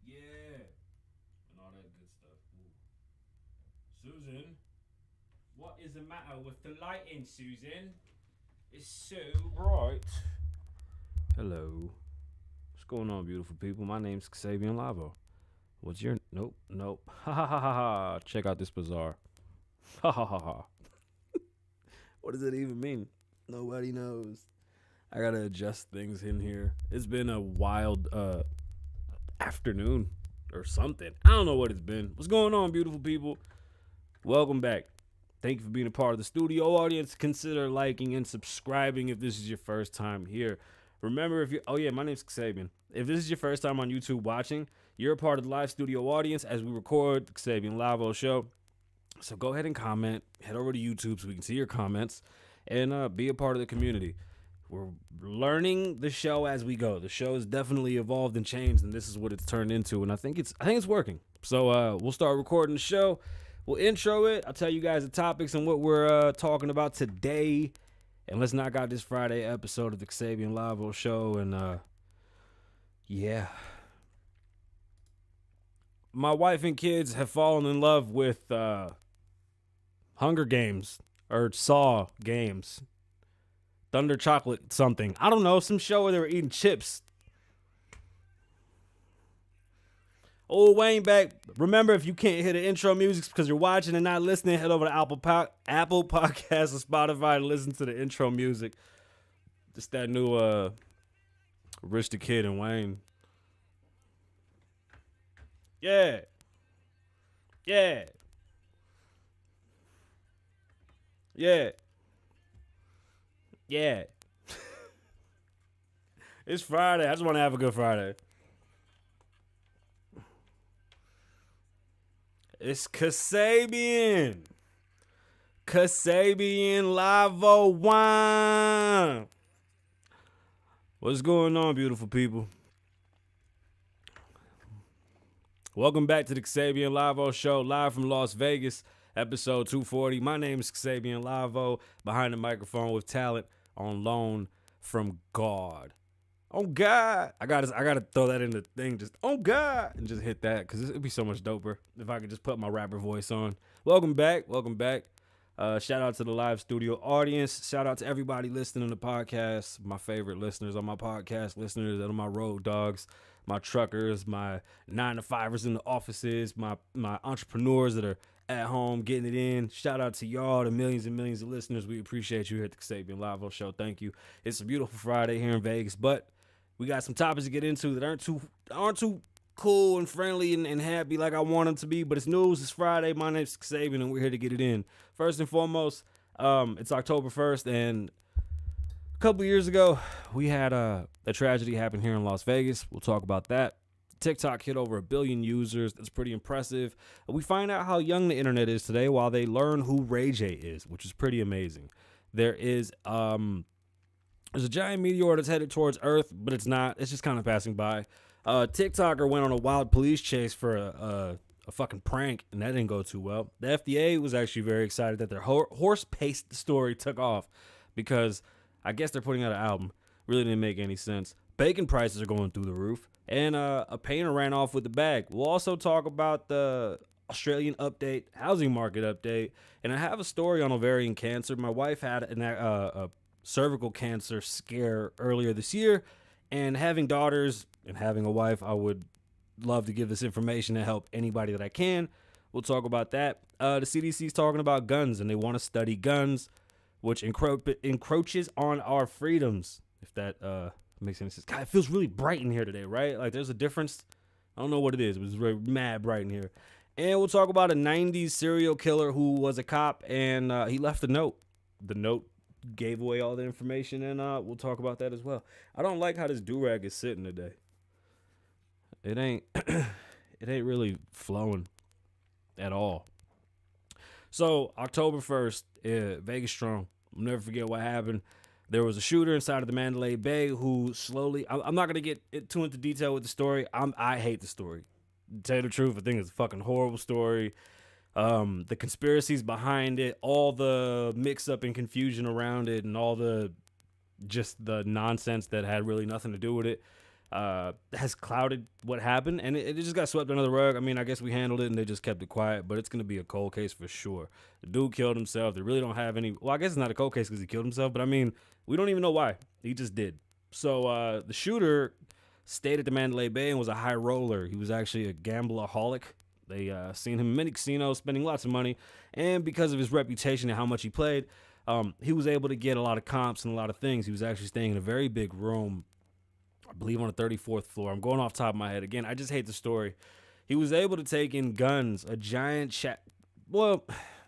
Yeah. And all that good stuff. Ooh. Susan, what is the matter with the lighting, Susan? It's so bright. Hello. What's going on, beautiful people? My name's Kasabian Lavoe. What's your... Nope. Ha ha ha ha ha. Check out this bazaar. Ha ha ha ha. What does it even mean? Nobody knows. I gotta adjust things in here. It's been a wild afternoon or something. I don't know what it's been. What's going on, beautiful people? Welcome back. Thank you for being a part of the studio audience. Consider liking and subscribing if this is your first time here. Remember, my name's Kasabian. If this is your first time on YouTube watching, you're a part of the live studio audience as we record the Kasabian Lavoe show. So go ahead and comment. Head over to YouTube so we can see your comments and be a part of the community. We're learning the show as we go. The show has definitely evolved and changed, and this is what it's turned into. And I think it's working. So we'll start recording the show. We'll intro it. I'll tell you guys the topics and what we're talking about today. And let's knock out this Friday episode of the Kasabian Lavoe show. And yeah. My wife and kids have fallen in love with Hunger Games or Saw games. Thunder Chocolate something. I don't know. Some show where they were eating chips. Old Wayne back. Remember, if you can't hear the intro music because you're watching and not listening, head over to Apple Podcasts or Spotify to listen to the intro music. Just that new Rich the Kid and Wayne. Yeah. It's Friday. I just want to have a good Friday. It's Kasabian Lavoe wine. What's going on, beautiful people? Welcome back to the Kasabian Lavoe show, live from Las Vegas, episode 240. My name is Kasabian Lavoe, behind the microphone with talent on loan from God. Oh God, I gotta throw that in the thing. Just oh God, and just hit that because it'd be so much doper if I could just put my rapper voice on. Welcome back. Shout out to the live studio audience. Shout out to everybody listening to the podcast. My favorite listeners on my podcast, listeners that are my road dogs, my truckers, my 9-to-5ers in the offices, my entrepreneurs that are at home getting it in. Shout out to y'all, the millions and millions of listeners. We appreciate you here at the Kasabian Lavoe show. Thank you. It's a beautiful Friday here in Vegas, but we got some topics to get into that aren't too cool and friendly and happy like I want them to be, but it's news. It's Friday. My name's Kasabian, and we're here to get it in. First and foremost, it's October 1st, and a couple years ago, we had a tragedy happen here in Las Vegas. We'll talk about that. TikTok hit over 1 billion users. That's pretty impressive. We find out how young the internet is today while they learn who Ray J is, which is pretty amazing. There's a giant meteor that's headed towards Earth, but it's not. It's just kind of passing by. TikToker went on a wild police chase for a fucking prank, and that didn't go too well. The FDA was actually very excited that their horse paste story took off because I guess they're putting out an album. Really didn't make any sense. Bacon prices are going through the roof, and a painter ran off with the bag. We'll also talk about the Australian update, housing market update, and I have a story on ovarian cancer. My wife had a cervical cancer scare earlier this year, and having daughters and having a wife, I would love to give this information to help anybody that I can. We'll talk about that. The CDC is talking about guns, and they want to study guns, which encroaches on our freedoms, if that makes any sense. God, it feels really bright in here today, right? Like there's a difference. I don't know what it is, but it's really mad bright in here. And we'll talk about a 90s serial killer who was a cop, and he left a note. The note gave away all the information, and we'll talk about that as well. I don't like how this do-rag is sitting today. It ain't really flowing at all. So October 1st, Vegas strong. I'll never forget what happened. There was a shooter inside of the Mandalay Bay who slowly, I'm not going to get too into detail with the story. I hate the story. To tell you the truth, I think it's a fucking horrible story. The conspiracies behind it, all the mix up and confusion around it, and all the nonsense that had really nothing to do with it. has clouded what happened, and it just got swept under the rug. I mean, I guess we handled it and they just kept it quiet, but it's going to be a cold case for sure. The dude killed himself. They really don't have any. Well, I guess it's not a cold case because he killed himself, but I mean, we don't even know why. He just did. So the shooter stayed at the Mandalay Bay and was a high roller. He was actually a gambleraholic. They seen him in many casinos, spending lots of money, and because of his reputation and how much he played, he was able to get a lot of comps and a lot of things. He was actually staying in a very big room, I believe on the 34th floor. I'm going off the top of my head. Again, I just hate the story. He was able to take in guns, a giant well,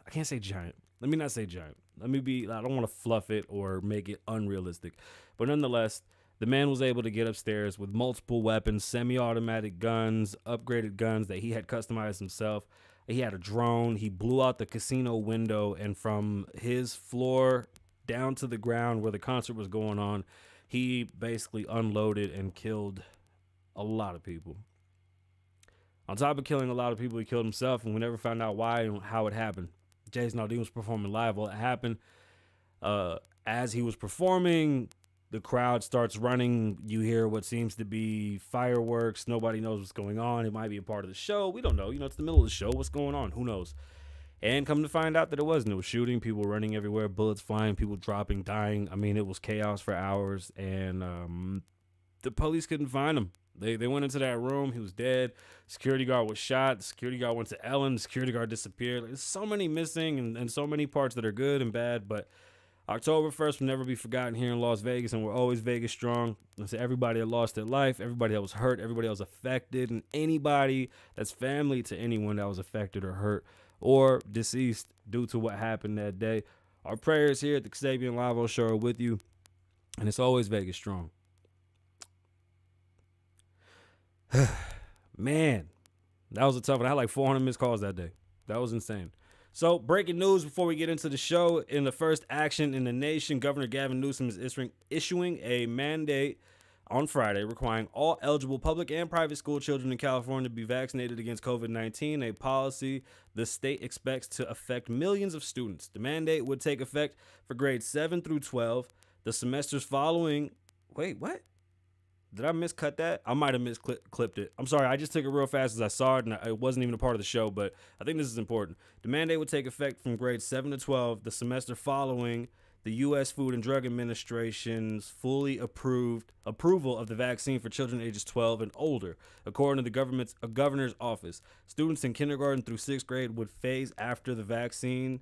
I can't say giant. Let me not say giant. I don't want to fluff it or make it unrealistic. But nonetheless, the man was able to get upstairs with multiple weapons, semi-automatic guns, upgraded guns that he had customized himself. He had a drone. He blew out the casino window, and from his floor down to the ground where the concert was going on, he basically unloaded and killed a lot of people. On top of killing a lot of people, he killed himself, and we never found out why and how it happened. Jason Aldean was performing live. Well, it happened as he was performing. The crowd starts running. You hear what seems to be fireworks. Nobody knows what's going on. It might be a part of the show. We don't know. It's the middle of the show. What's going on? Who knows? And come to find out that it wasn't. It was shooting, people running everywhere, bullets flying, people dropping, dying. I mean, it was chaos for hours, and the police couldn't find him. They went into that room. He was dead. Security guard was shot. The security guard went to Ellen. The security guard disappeared. There's so many missing and so many parts that are good and bad, but October 1st will never be forgotten here in Las Vegas, and we're always Vegas strong. And to everybody that lost their life, everybody that was hurt, everybody that was affected, and anybody that's family to anyone that was affected or hurt or deceased due to what happened that day. Our prayers here at the Kasabian Lavoe Show are with you, and it's always Vegas strong. Man, that was a tough one. I had like 400 missed calls that day. That was insane. So, breaking news before we get into the show. In the first action in the nation, Governor Gavin Newsom is issuing a mandate on Friday requiring all eligible public and private school children in California to be vaccinated against COVID-19, a policy the state expects to affect millions of students. The mandate would take effect for grades 7 through 12. The semesters following... Wait, what? Did I miscut that? I might have misclipped it. I'm sorry. I just took it real fast as I saw it, and it wasn't even a part of the show, but I think this is important. The mandate would take effect from grades 7 to 12, the semester following the U.S. Food and Drug Administration's fully approval of the vaccine for children ages 12 and older. According to the governor's office, students in kindergarten through 6th grade would phase after the vaccine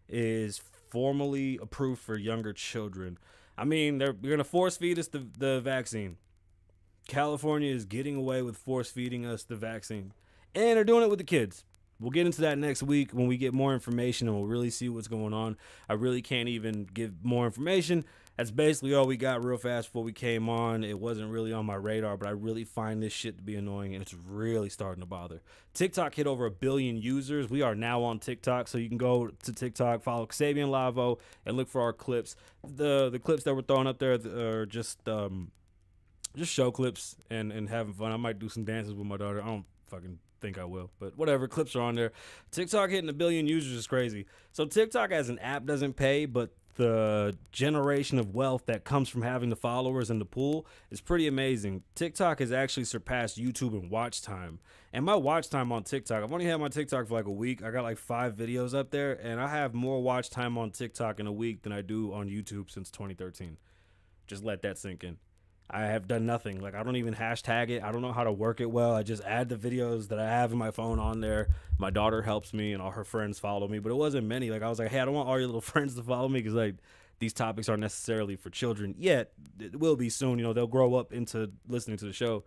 is formally approved for younger children. I mean, they're going to force feed us the vaccine. California is getting away with force feeding us the vaccine, and they're doing it with the kids. We'll get into that next week when we get more information and we'll really see what's going on. I really can't even give more information. That's basically all we got real fast before we came on. It wasn't really on my radar, but I really find this shit to be annoying, and it's really starting to bother. TikTok hit over 1 billion users. We are now on TikTok, so you can go to TikTok, follow Kasabian Lavoe, and look for our clips. The clips that we're throwing up there are just show clips and having fun. I might do some dances with my daughter. I don't fucking think I will, but whatever. Clips are on there. TikTok hitting 1 billion users is crazy. So TikTok as an app doesn't pay, but the generation of wealth that comes from having the followers and the pool is pretty amazing. TikTok has actually surpassed YouTube in watch time. And my watch time on TikTok, I've only had my TikTok for like a week. I got like 5 videos up there, and I have more watch time on TikTok in a week than I do on YouTube since 2013. Just let that sink in. I have done nothing. Like, I don't even hashtag it. I don't know how to work it well. I just add the videos that I have in my phone on there. My daughter helps me, and all her friends follow me. But it wasn't many. Like, I was like, hey, I don't want all your little friends to follow me because, like, these topics aren't necessarily for children yet. It will be soon. You know, they'll grow up into listening to the show.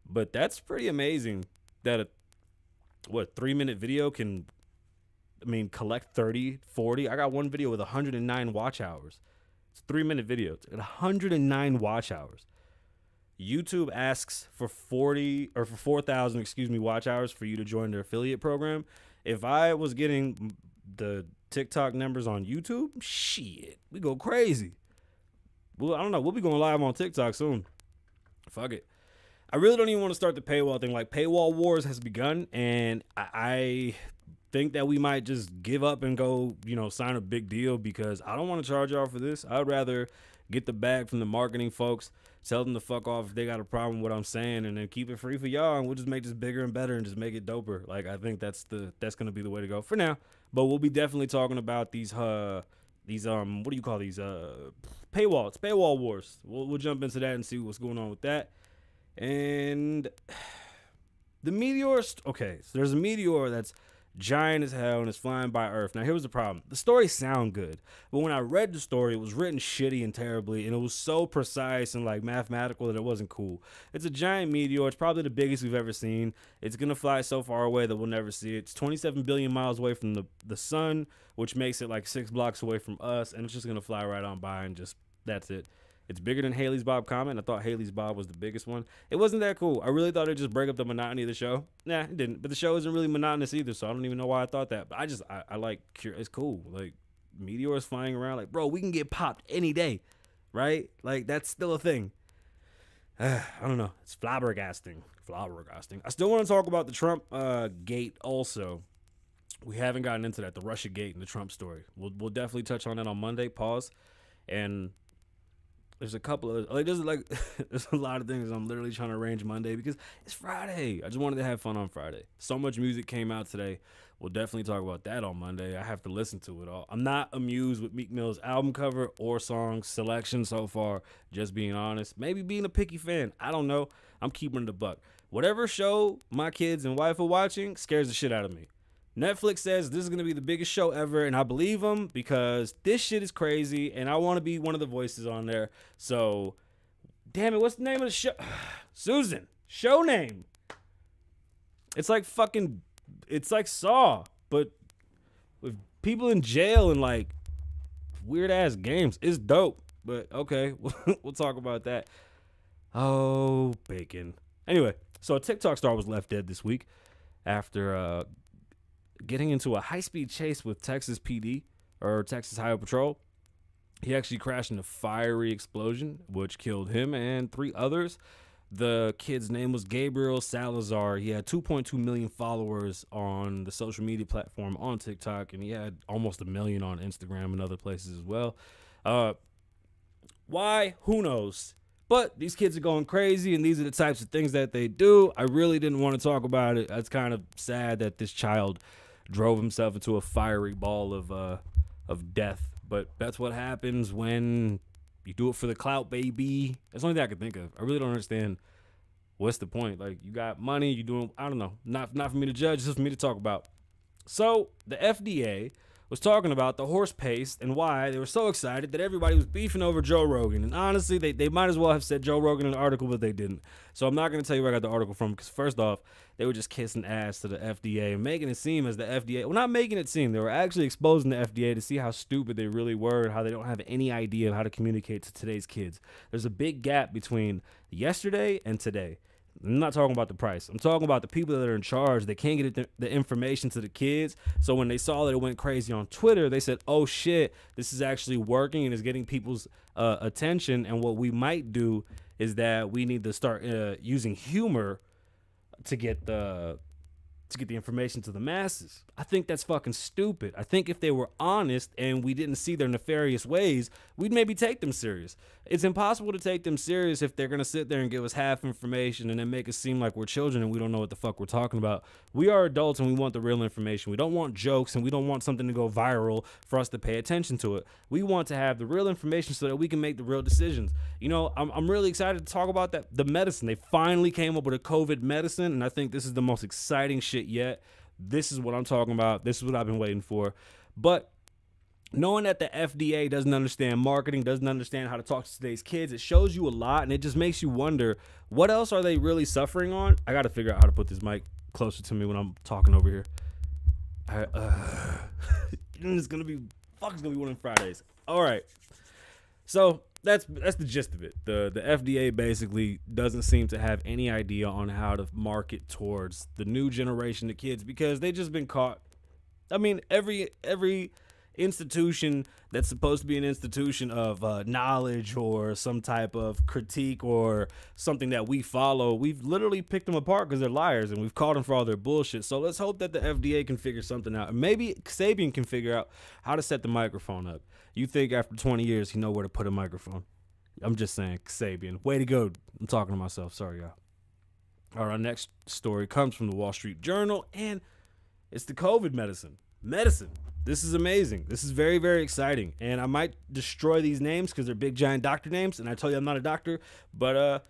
But that's pretty amazing that a 3-minute video can, collect 30, 40. I got one video with 109 watch hours. It's a 3-minute video. It's 109 watch hours. YouTube asks for 4,000, watch hours for you to join their affiliate program. If I was getting the TikTok numbers on YouTube, shit, we go crazy. Well, I don't know. We'll be going live on TikTok soon. Fuck it. I really don't even want to start the paywall thing. Like, paywall wars has begun, and I think that we might just give up and go, sign a big deal, because I don't want to charge y'all for this. I'd rather get the bag from the marketing folks, tell them to fuck off if they got a problem with what I'm saying, and then keep it free for y'all, and we'll just make this bigger and better and just make it doper. Like, I think that's gonna be the way to go for now. But we'll be definitely talking about these what do you call these paywall wars. We'll jump into that and see what's going on with that. And the meteor. Okay, so there's a meteor that's giant as hell and it's flying by Earth. Now, here was the problem. The story sound good, but when I read the story, it was written shitty and terribly, and it was so precise and like mathematical that it wasn't cool. It's a giant meteor. It's probably the biggest we've ever seen. It's gonna fly so far away that we'll never see it. It's 27 billion miles away from the sun, which makes it like 6 blocks away from us, and it's just gonna fly right on by, and just that's it. It's bigger than Haley's Bob Comet. I thought Haley's Bob was the biggest one. It wasn't that cool. I really thought it'd just break up the monotony of the show. Nah, it didn't. But the show isn't really monotonous either, so I don't even know why I thought that. But I like, it's cool. Like, meteors flying around. Like, bro, we can get popped any day, right? Like, that's still a thing. I don't know. It's flabbergasting. I still want to talk about the Trump gate also. We haven't gotten into that, the Russia gate and the Trump story. We'll definitely touch on that on Monday. Pause. And there's a couple of there's a lot of things I'm literally trying to arrange Monday because it's Friday. I just wanted to have fun on Friday. So much music came out today. We'll definitely talk about that on Monday. I have to listen to it all. I'm not amused with Meek Mill's album cover or song selection so far, just being honest. Maybe being a picky fan. I don't know. I'm keeping it a buck. Whatever show my kids and wife are watching scares the shit out of me. Netflix says this is going to be the biggest show ever, and I believe them because this shit is crazy, and I want to be one of the voices on there. So, damn it, what's the name of the show? Susan. Show name. It's like Saw, but with people in jail and like weird-ass games. It's dope, but okay, we'll talk about that. Oh, bacon. Anyway, so a TikTok star was left dead this week after getting into a high-speed chase with Texas PD, or Texas Highway Patrol. He actually crashed in a fiery explosion, which killed him and 3 others. The kid's name was Gabriel Salazar. He had 2.2 million followers on the social media platform on TikTok, and he had almost 1 million on Instagram and other places as well. Why? Who knows? But these kids are going crazy, and these are the types of things that they do. I really didn't want to talk about it. It's kind of sad that this child drove himself into a fiery ball of death. But that's what happens when you do it for the clout, baby. That's the only thing I can think of. I really don't understand what's the point. Like, you got money, you doing, I don't know. Not for me to judge, just for me to talk about. So the FDA was talking about the horse paste and why they were so excited that everybody was beefing over Joe Rogan. And honestly, they might as well have said Joe Rogan in the article, but they didn't. So I'm not going to tell you where I got the article from, because first off, they were just kissing ass to the FDA and making it seem as the FDA, well, not making it seem, they were actually exposing the FDA to see how stupid they really were and how they don't have any idea of how to communicate to today's kids. There's a big gap between yesterday and today. I'm not talking about the price. I'm talking about the people that are in charge. They can't get the information to the kids. So when they saw that it went crazy on Twitter, they said, oh shit, this is actually working and is getting people's attention. And what we might do is that we need to start using humor to get the information to the masses. I think that's fucking stupid. I think if they were honest and we didn't see their nefarious ways, we'd maybe take them serious. It's impossible to take them serious if they're going to sit there and give us half information and then make us seem like we're children and we don't know what the fuck we're talking about. We are adults and we want the real information. We don't want jokes and we don't want something to go viral for us to pay attention to it. We want to have the real information so that we can make the real decisions. You know, I'm really excited to talk about that. The medicine, they finally came up with a COVID medicine, and I think this is the most exciting shit yet. This is what I'm talking about. This is what I've been waiting for. But knowing that the FDA doesn't understand marketing, doesn't understand how to talk to today's kids, it shows you a lot, and it just makes you wonder, what else are they really suffering on? I got to figure out how to put this mic closer to me when I'm talking over here. It's gonna be one of them Fridays. All right. So that's the gist of it. The FDA basically doesn't seem to have any idea on how to market towards the new generation of kids because they just been caught. I mean, every institution that's supposed to be an institution of knowledge or some type of critique or something that we follow, we've literally picked them apart because they're liars and we've called them for all their bullshit. So let's hope that the FDA can figure something out. And maybe Kasabian can figure out how to set the microphone up. You think after 20 years, he know where to put a microphone. I'm just saying, Kasabian, way to go. I'm talking to myself. Sorry, y'all. All right, our next story comes from the Wall Street Journal, and it's the COVID medicine. This is amazing. This is very, very exciting. And I might destroy these names because they're big, giant doctor names. And I tell you, I'm not a doctor. But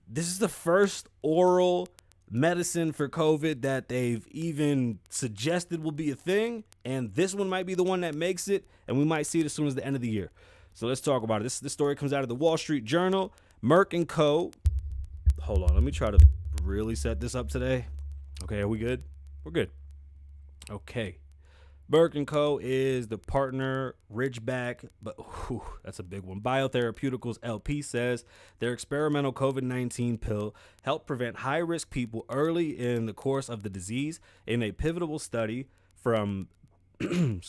this is the first oral medicine for COVID that they've even suggested will be a thing. And this one might be the one that makes it. And we might see it as soon as the end of the year. So let's talk about it. This story comes out of the Wall Street Journal. Merck & Co. Hold on. Let me try to really set this up today. Okay, are we good? We're good. Okay. Merck & Co. is the partner, Ridgeback, but that's a big one. Biotherapeuticals LP says their experimental COVID-19 pill helped prevent high-risk people early in the course of the disease in a pivotal study from, from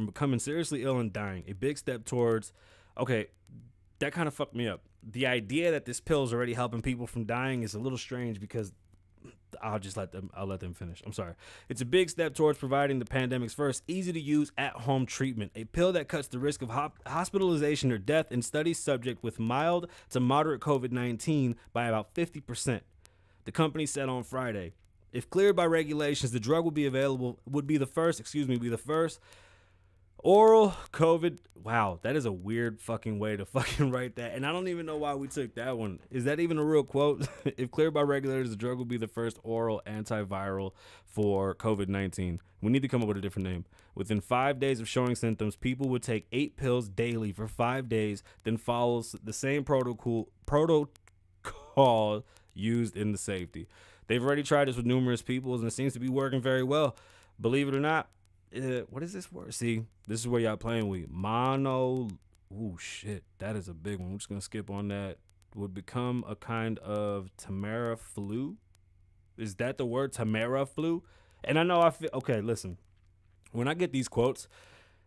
becoming seriously ill and dying. A big step towards, okay, that kind of fucked me up. The idea that this pill is already helping people from dying is a little strange because I'll let them finish. I'm sorry. It's a big step towards providing the pandemic's first easy-to-use at-home treatment, a pill that cuts the risk of hospitalization or death in studies subject with mild to moderate COVID-19 by about 50%. The company said on Friday, if cleared by regulations, the drug would be the first oral COVID. Wow, that is a weird fucking way to fucking write that. And I don't even know why we took that one. Is that even a real quote? If cleared by regulators, the drug will be the first oral antiviral for COVID-19. We need to come up with a different name. Within 5 days of showing symptoms, people would take 8 pills daily for 5 days, then follows the same protocol used in the safety. They've already tried this with numerous people, and it seems to be working very well. Believe it or not, what is this word? See, this is where y'all playing with shit, that is a big one. I'm just gonna skip on that. Would become a kind of Tamiflu. Is that the word, Tamiflu? And I know okay, listen, when I get these quotes,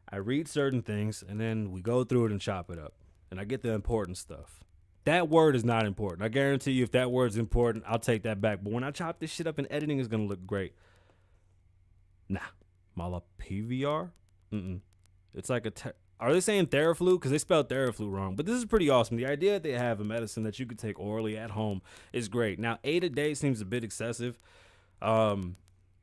I read certain things and then we go through it and chop it up, and I get the important stuff. That word is not important. I guarantee you, if that word's important, I'll take that back. But when I chop this shit up in editing, it's gonna look great. Nah. Malaprevir? It's like are they saying Theraflu? Because they spelled Theraflu wrong. But this is pretty awesome. The idea that they have a medicine that you could take orally at home is great. Now, 8 a day seems a bit excessive.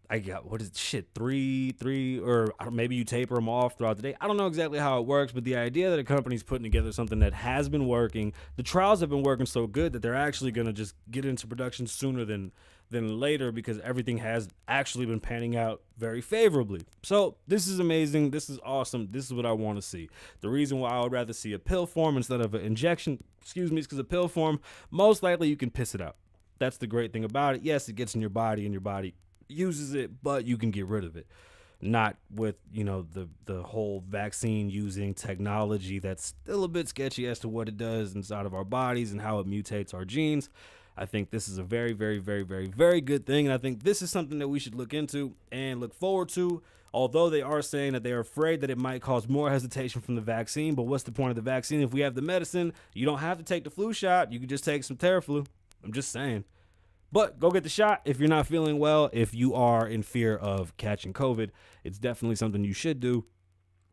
I got, what is it? Shit, three, or maybe you taper them off throughout the day. I don't know exactly how it works, but the idea that a company's putting together something that has been working, the trials have been working so good that they're actually going to just get into production sooner than later, because everything has actually been panning out very favorably. So this is amazing. This is awesome. This is what I want to see. The reason why I would rather see a pill form instead of an injection, is because a pill form, most likely you can piss it out. That's the great thing about it. Yes, it gets in your body and your body uses it, but you can get rid of it. Not with, the whole vaccine using technology that's still a bit sketchy as to what it does inside of our bodies and how it mutates our genes. I think this is a very, very, very, very, very good thing. And I think this is something that we should look into and look forward to. Although they are saying that they are afraid that it might cause more hesitation from the vaccine. But what's the point of the vaccine? If we have the medicine, you don't have to take the flu shot. You can just take some Theraflu. I'm just saying. But go get the shot if you're not feeling well. If you are in fear of catching COVID, it's definitely something you should do.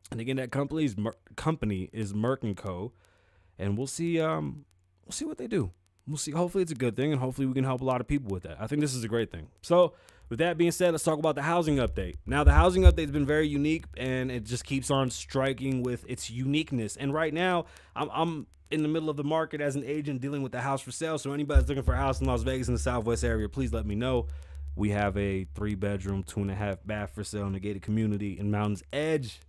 And again, that company is Merck & Co. And we'll see what they do. We'll see. Hopefully it's a good thing, and hopefully we can help a lot of people with that. I think this is a great thing. So with that being said, let's talk about the housing update. Now, the housing update has been very unique, and it just keeps on striking with its uniqueness. And right now, I'm in the middle of the market as an agent dealing with the house for sale. So anybody that's looking for a house in Las Vegas in the Southwest area, please let me know. We have a 3-bedroom, 2.5 bath for sale in a gated community in Mountain's Edge.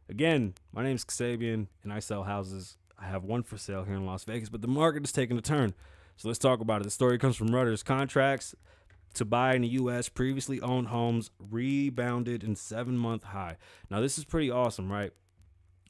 Again, my name is Kasabian, and I sell houses. I have one for sale here in Las Vegas, but the market is taking a turn. So let's talk about it. The story comes from Reuters. Contracts to buy in the U.S. previously owned homes rebounded in 7-month high. Now, this is pretty awesome, right?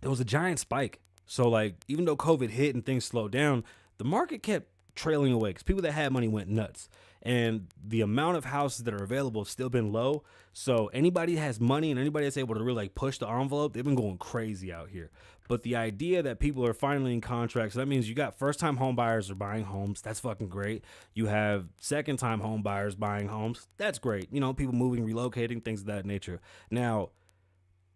It was a giant spike. So, even though COVID hit and things slowed down, the market kept trailing away because people that had money went nuts. And the amount of houses that are available has still been low. So anybody that has money and anybody that's able to really like push the envelope, they've been going crazy out here. But the idea that people are finally in contracts, that means you got first-time home buyers are buying homes. That's fucking great. You have second-time home buyers buying homes. That's great. You know, people moving, relocating, things of that nature. Now,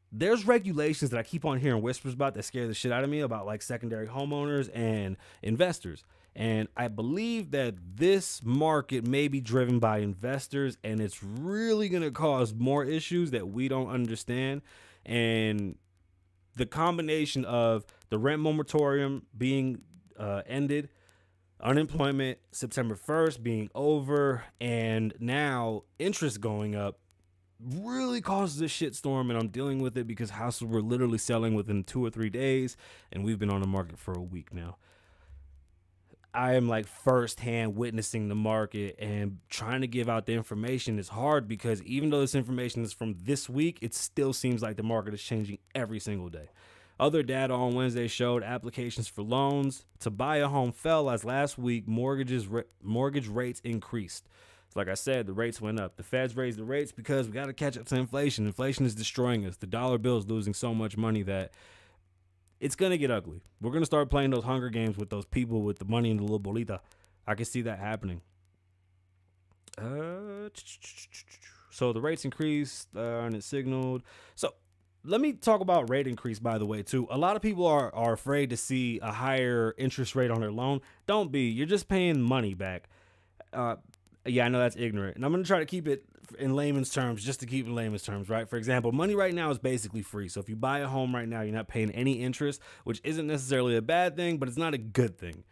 there's regulations that I keep on hearing whispers about that scare the shit out of me about like secondary homeowners and investors. And I believe that this market may be driven by investors, and it's really going to cause more issues that we don't understand. And the combination of the rent moratorium being ended, unemployment September 1st being over, and now interest going up really causes a shitstorm, and I'm dealing with it because houses were literally selling within 2 or 3 days, and we've been on the market for a week now. I am like firsthand witnessing the market, and trying to give out the information is hard because even though this information is from this week, it still seems like the market is changing every single day. Other data on Wednesday showed applications for loans to buy a home fell as last week mortgage rates increased. So like I said, the rates went up. The Feds raised the rates because we got to catch up to inflation. Inflation is destroying us. The dollar bill is losing so much money that it's going to get ugly. We're going to start playing those Hunger Games with those people with the money and the little bolita. I can see that happening. So the rates increased and it signaled. So let me talk about rate increase, by the way, too. A lot of people are afraid to see a higher interest rate on their loan. Don't be. You're just paying money back. Yeah, I know that's ignorant. And I'm going to try to keep it in layman's terms, just to keep it in layman's terms, right? For example, money right now is basically free. So if you buy a home right now, you're not paying any interest, which isn't necessarily a bad thing, but it's not a good thing.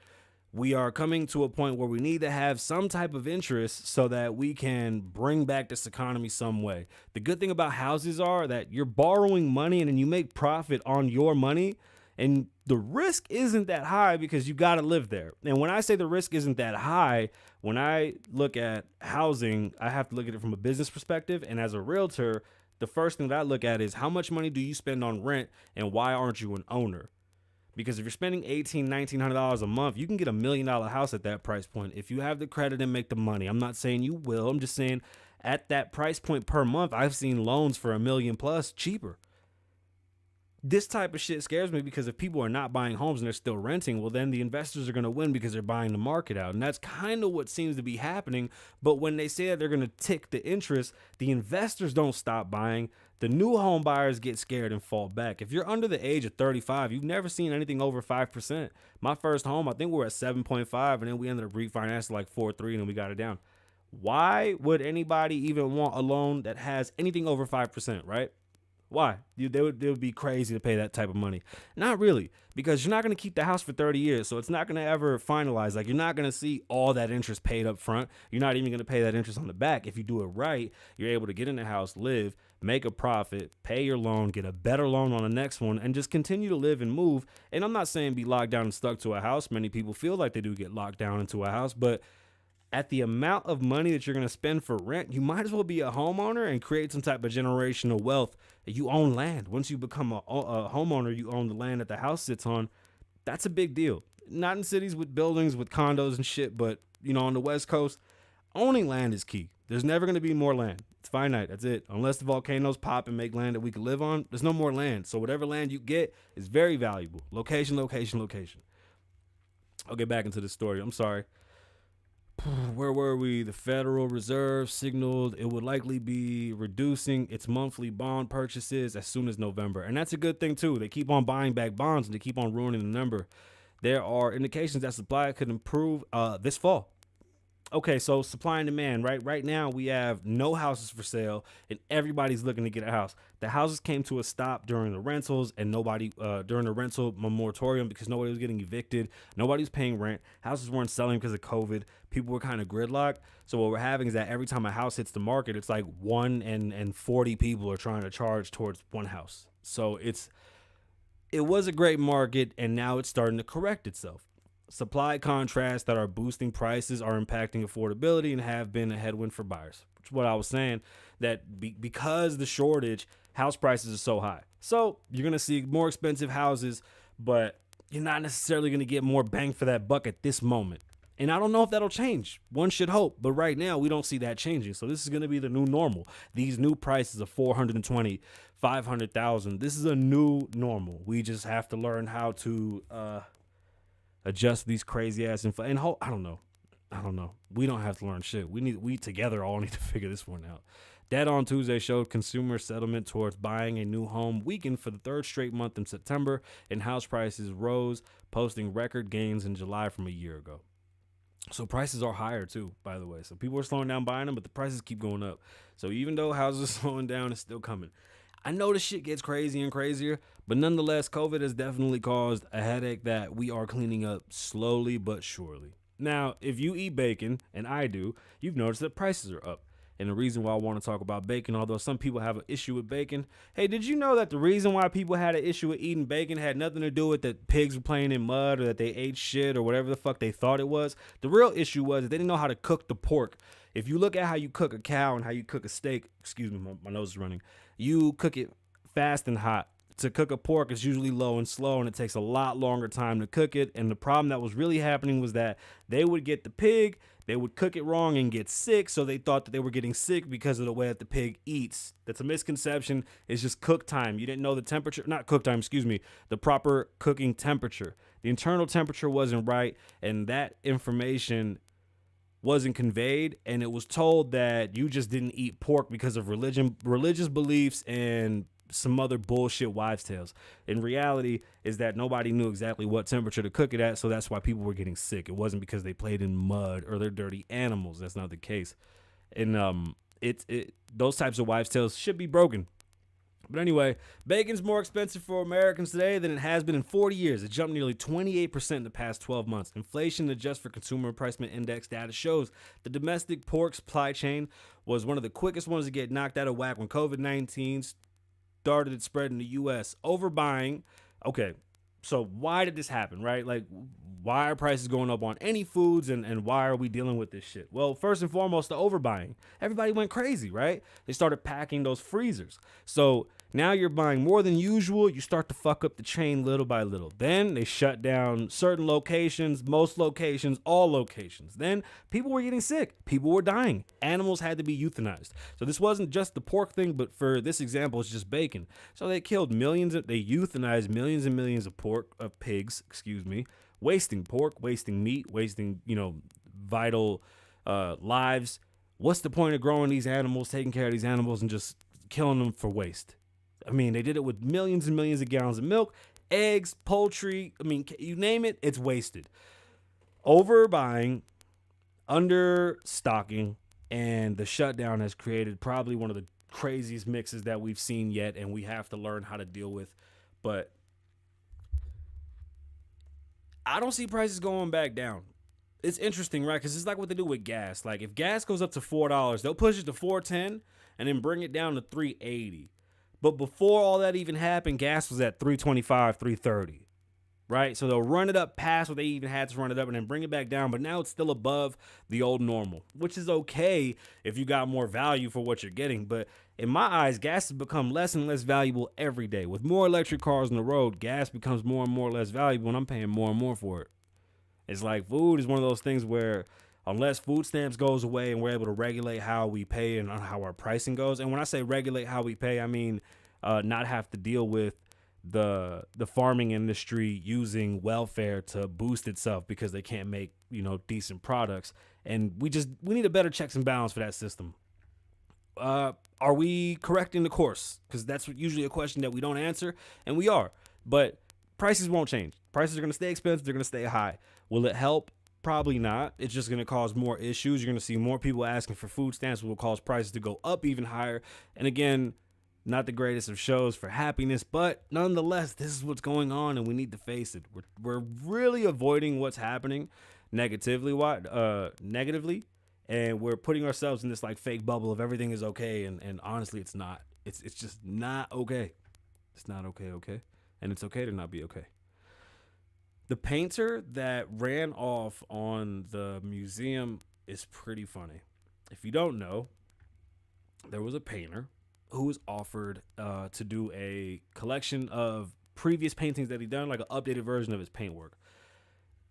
We are coming to a point where we need to have some type of interest so that we can bring back this economy some way. The good thing about houses are that you're borrowing money and then you make profit on your money. And the risk isn't that high because you got to live there. And when I say the risk isn't that high, when I look at housing, I have to look at it from a business perspective. And as a realtor, the first thing that I look at is how much money do you spend on rent and why aren't you an owner? Because if you're spending $1,800, $1,900 a month, you can get $1 million house at that price point. If you have the credit and make the money, I'm not saying you will. I'm just saying at that price point per month, I've seen loans for $1 million plus cheaper. This type of shit scares me because if people are not buying homes and they're still renting, well, then the investors are going to win because they're buying the market out. And that's kind of what seems to be happening. But when they say that they're going to tick the interest, the investors don't stop buying. The new home buyers get scared and fall back. If you're under the age of 35, you've never seen anything over 5%. My first home, I think we were at 7.5, and then we ended up refinancing like 4.3, and then we got it down. Why would anybody even want a loan that has anything over 5%, right? Why? They would be crazy to pay that type of money. Not really, because you're not going to keep the house for 30 years, so it's not going to ever finalize. Like, you're not going to see all that interest paid up front. You're not even going to pay that interest on the back. If you do it right, you're able to get in the house, live, make a profit, pay your loan, get a better loan on the next one, and just continue to live and move. And I'm not saying be locked down and stuck to a house. Many people feel like they do get locked down into a house, but at the amount of money that you're going to spend for rent, you might as well be a homeowner and create some type of generational wealth. You own land. Once you become a homeowner, you own the land that the house sits on. That's a big deal. Not in cities with buildings, with condos and shit, but, you know, on the West Coast, owning land is key. There's never going to be more land. It's finite. That's it. Unless the volcanoes pop and make land that we can live on, there's no more land. So whatever land you get is very valuable. Location, location, location. I'll get back into the story. I'm sorry. Where were we? The Federal Reserve signaled it would likely be reducing its monthly bond purchases as soon as November. And that's a good thing, too. They keep on buying back bonds and they keep on ruining the number. There are indications that supply could improve this fall. Okay, so supply and demand, right? Right now, we have no houses for sale, and everybody's looking to get a house. The houses came to a stop during the rentals, and nobody during the rental moratorium because nobody was getting evicted. Nobody was paying rent. Houses weren't selling because of COVID. People were kind of gridlocked. So what we're having is that every time a house hits the market, it's like 1 and 40 people are trying to charge towards one house. So it was a great market, and now it's starting to correct itself. Supply contrasts that are boosting prices are impacting affordability and have been a headwind for buyers. Which is what I was saying, that because the shortage, house prices are so high. So you're going to see more expensive houses, but you're not necessarily going to get more bang for that buck at this moment. And I don't know if that'll change. One should hope, but right now we don't see that changing. So this is going to be the new normal. These new prices of 420, 500,000. This is a new normal. We just have to learn how to adjust these crazy ass and I don't know. We don't have to learn shit. We together all need to figure this one out. Data on Tuesday showed consumer sentiment towards buying a new home weakened for the third straight month in September, and house prices rose, posting record gains in July from a year ago. So prices are higher too, by the way. So people are slowing down buying them, but the prices keep going up. So even though houses are slowing down, it's still coming. I know the shit gets crazy and crazier, but nonetheless, COVID has definitely caused a headache that we are cleaning up slowly but surely. Now, if you eat bacon, and I do, you've noticed that prices are up. And the reason why I want to talk about bacon, although some people have an issue with bacon, hey, did you know that the reason why people had an issue with eating bacon had nothing to do with that pigs were playing in mud or that they ate shit or whatever the fuck they thought it was? The real issue was that they didn't know how to cook the pork. If you look at how you cook a cow and how you cook a steak, excuse me, my nose is running, you cook it fast and hot. To cook a pork, it's usually low and slow, and it takes a lot longer time to cook it. And the problem that was really happening was that they would get the pig, they would cook it wrong and get sick, so they thought that they were getting sick because of the way that the pig eats. That's a misconception. It's just cook time. You didn't know the temperature, not cook time, excuse me, the proper cooking temperature. The internal temperature wasn't right, and that information wasn't conveyed, and it was told that you just didn't eat pork because of religious beliefs and some other bullshit wives' tales. In reality is that nobody knew exactly what temperature to cook it at, so that's why people were getting sick. It wasn't because they played in mud or they're dirty animals. That's not the case. And those types of wives' tales should be broken. But anyway, bacon's more expensive for Americans today than it has been in 40 years. It jumped nearly 28% in the past 12 months. Inflation adjusted for Consumer Price Index data shows the domestic pork supply chain was one of the quickest ones to get knocked out of whack when COVID-19 started its spread in the U.S. Overbuying. Okay, so why did this happen, right? Like, why are prices going up on any foods, and why are we dealing with this shit? Well, first and foremost, the overbuying. Everybody went crazy, right? They started packing those freezers. So now you're buying more than usual. You start to fuck up the chain little by little. Then they shut down certain locations, most locations, all locations. Then people were getting sick. People were dying. Animals had to be euthanized. So this wasn't just the pork thing, but for this example, it's just bacon. So they killed they euthanized millions and millions of pigs, wasting pork, wasting meat, wasting, vital lives. What's the point of growing these animals, taking care of these animals, and just killing them for waste? I mean, they did it with millions and millions of gallons of milk, eggs, poultry. I mean, you name it, it's wasted. Overbuying, understocking, and the shutdown has created probably one of the craziest mixes that we've seen yet, and we have to learn how to deal with. But I don't see prices going back down. It's interesting, right? Because it's like what they do with gas. Like, if gas goes up to $4, they'll push it to $4.10 and then bring it down to $3.80. But before all that even happened, gas was at $3.25, $3.30, right? So they'll run it up past what they even had to run it up and then bring it back down. But now it's still above the old normal, which is okay if you got more value for what you're getting. But in my eyes, gas has become less and less valuable every day. With more electric cars on the road, gas becomes more and more less valuable, and I'm paying more and more for it. It's like food is one of those things where unless food stamps goes away and we're able to regulate how we pay and how our pricing goes. And when I say regulate how we pay, I mean not have to deal with the farming industry using welfare to boost itself because they can't make, decent products. And we need a better checks and balance for that system. Are we correcting the course? Because that's usually a question that we don't answer, and we are. But prices won't change. Prices are going to stay expensive. They're going to stay high. Will it help? Probably not. It's just going to cause more issues. You're going to see more people asking for food stamps, which will cause prices to go up even higher. And again, not the greatest of shows for happiness, but nonetheless, this is what's going on, and we need to face it. We're really avoiding what's happening negatively, and we're putting ourselves in this like fake bubble of everything is okay, and honestly, it's not. It's just not okay. It's not okay, and it's okay to not be okay. The painter that ran off on the museum is pretty funny. If you don't know, there was a painter who was offered to do a collection of previous paintings that he'd done, like an updated version of his paintwork.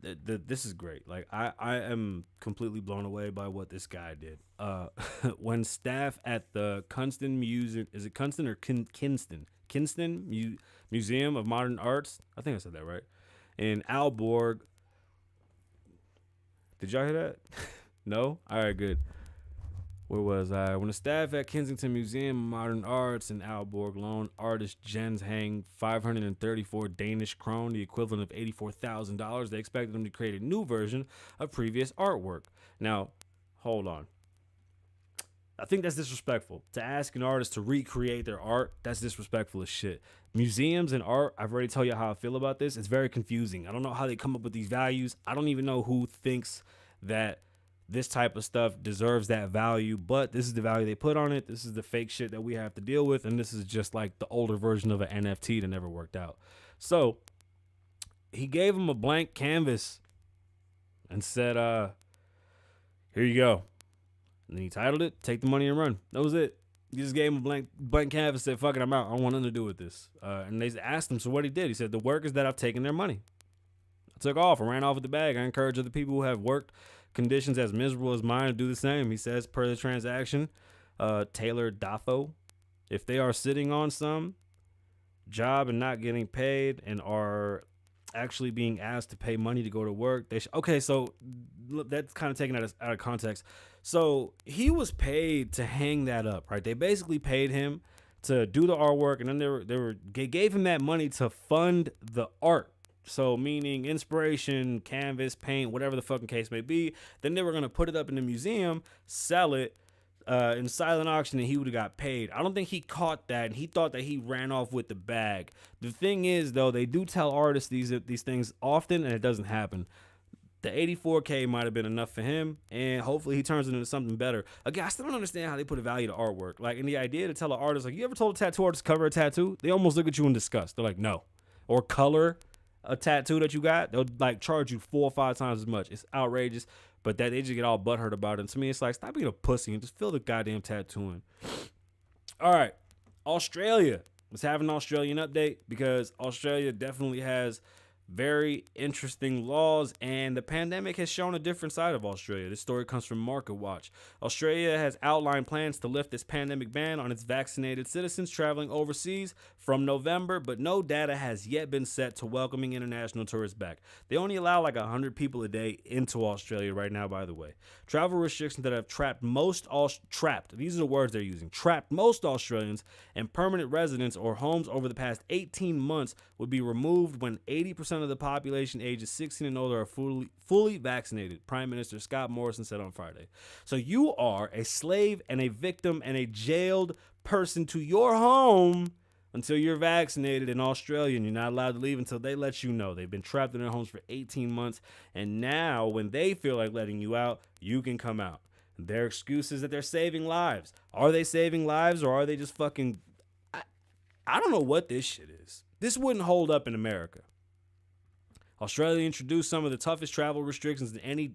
this is great. Like I am completely blown away by what this guy did. When staff at the Kunston Museum, is it Kunston or Kinston Museum of Modern Arts, I think I said that right, in Aalborg. Did y'all hear that? No? All right, good. Where was I? When the staff at Kensington Museum of Modern Arts in Aalborg loaned artist Jens Hang 534 Danish krone, the equivalent of $84,000, they expected him to create a new version of previous artwork. Now, hold on. I think that's disrespectful. To ask an artist to recreate their art, that's disrespectful as shit. Museums and art, I've already told you how I feel about this. It's very confusing. I don't know how they come up with these values. I don't even know who thinks that this type of stuff deserves that value, but this is the value they put on it. This is the fake shit that we have to deal with, and this is just like the older version of an NFT that never worked out. So he gave him a blank canvas and said, here you go. And then he titled it, Take the Money and Run. That was it. He just gave him a blank canvas, said, fuck it, I'm out. I don't want nothing to do with this. And they asked him, so what he did? He said, the work is that I've taken their money. I took off. I ran off with the bag. I encourage other people who have worked conditions as miserable as mine to do the same. He says, per the transaction, Taylor Dafoe, if they are sitting on some job and not getting paid and are actually being asked to pay money to go to work, they okay, so that's kind of taken out of context. So he was paid to hang that up, right? They basically paid him to do the artwork, and then they gave him that money to fund the art. So meaning inspiration, canvas, paint, whatever the fucking case may be. Then they were going to put it up in the museum, sell it in silent auction, and he would have got paid. I don't think he caught that, and he thought that he ran off with the bag. The thing is, though, they do tell artists these things often, and it doesn't happen. The 84K might have been enough for him, and hopefully he turns it into something better. Again, I still don't understand how they put a value to artwork. Like, in the idea to tell an artist, like, you ever told a tattoo artist to cover a tattoo? They almost look at you in disgust. They're like, no. Or color a tattoo that you got, they'll like charge you 4 or 5 times as much. It's outrageous, but that they just get all butthurt about it. And to me, it's like, stop being a pussy and just fill the goddamn tattoo in. All right, Australia. Let's have an Australian update because Australia definitely has very interesting laws, and the pandemic has shown a different side of Australia. This story comes from Market Watch. Australia has outlined plans to lift its pandemic ban on its vaccinated citizens traveling overseas from November, but no data has yet been set to welcoming international tourists back. They only allow like 100 people a day into Australia right now, by the way. Travel restrictions that have trapped these are the words they're using, trapped most Australians and permanent residents or homes over the past 18 months would be removed when 80% of the population ages 16 and older are fully vaccinated, Prime Minister Scott Morrison said on Friday. So you are a slave and a victim and a jailed person to your home until you're vaccinated in Australia, and you're not allowed to leave until they let you know. They've been trapped in their homes for 18 months, and now when they feel like letting you out, you can come out. Their excuse is that they're saving lives. Are they saving lives, or are they just fucking... I don't know what this shit is. This wouldn't hold up in America. Australia introduced some of the toughest travel restrictions in any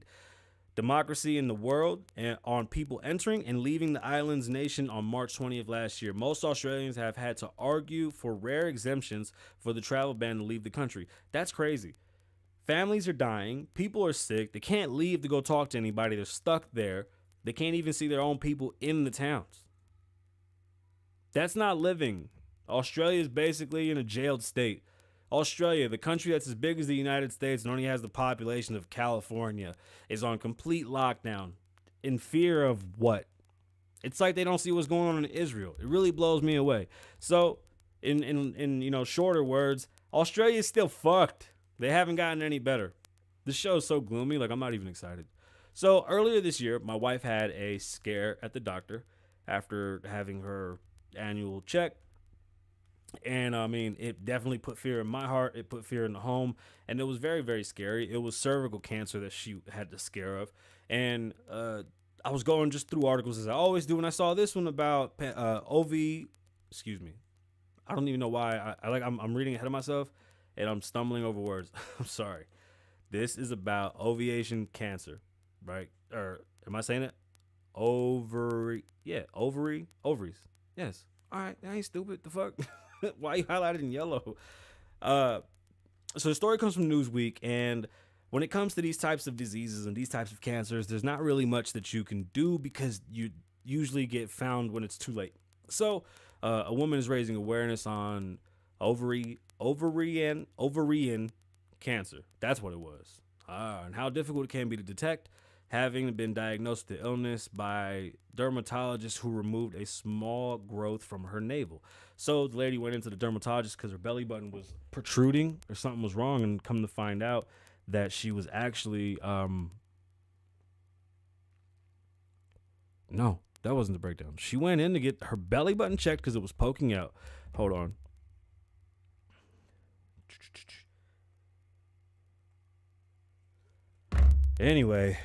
democracy in the world and on people entering and leaving the island's nation on March 20th last year. Most Australians have had to argue for rare exemptions for the travel ban to leave the country. That's crazy. Families are dying. People are sick. They can't leave to go talk to anybody. They're stuck there. They can't even see their own people in the towns. That's not living. Australia is basically in a jailed state. Australia, the country that's as big as the United States and only has the population of California, is on complete lockdown in fear of what? It's like they don't see what's going on in Israel. It really blows me away. So, in shorter words, Australia is still fucked. They haven't gotten any better. This show is so gloomy, like I'm not even excited. So, earlier this year, my wife had a scare at the doctor after having her annual check. And I mean, it definitely put fear in my heart. It put fear in the home, and it was very, very scary. It was cervical cancer that she had the scare of, and I was going just through articles as I always do, and I saw this one about Excuse me, I don't even know why I'm reading ahead of myself, and I'm stumbling over words. I'm sorry. This is about ovarian cancer, right? Or am I saying it? Ovaries. Yes. All right, I ain't stupid. The fuck. Why you highlighted in yellow? So the story comes from Newsweek, and when it comes to these types of diseases and these types of cancers, there's not really much that you can do because you usually get found when it's too late. So, a woman is raising awareness on ovarian cancer. That's what it was. And how difficult it can be to detect, having been diagnosed with the illness by dermatologists who removed a small growth from her navel. So the lady went into the dermatologist because her belly button was protruding or something was wrong, and come to find out that she was actually no, that wasn't the breakdown. She went in to get her belly button checked because it was poking out. Hold on. Anyway,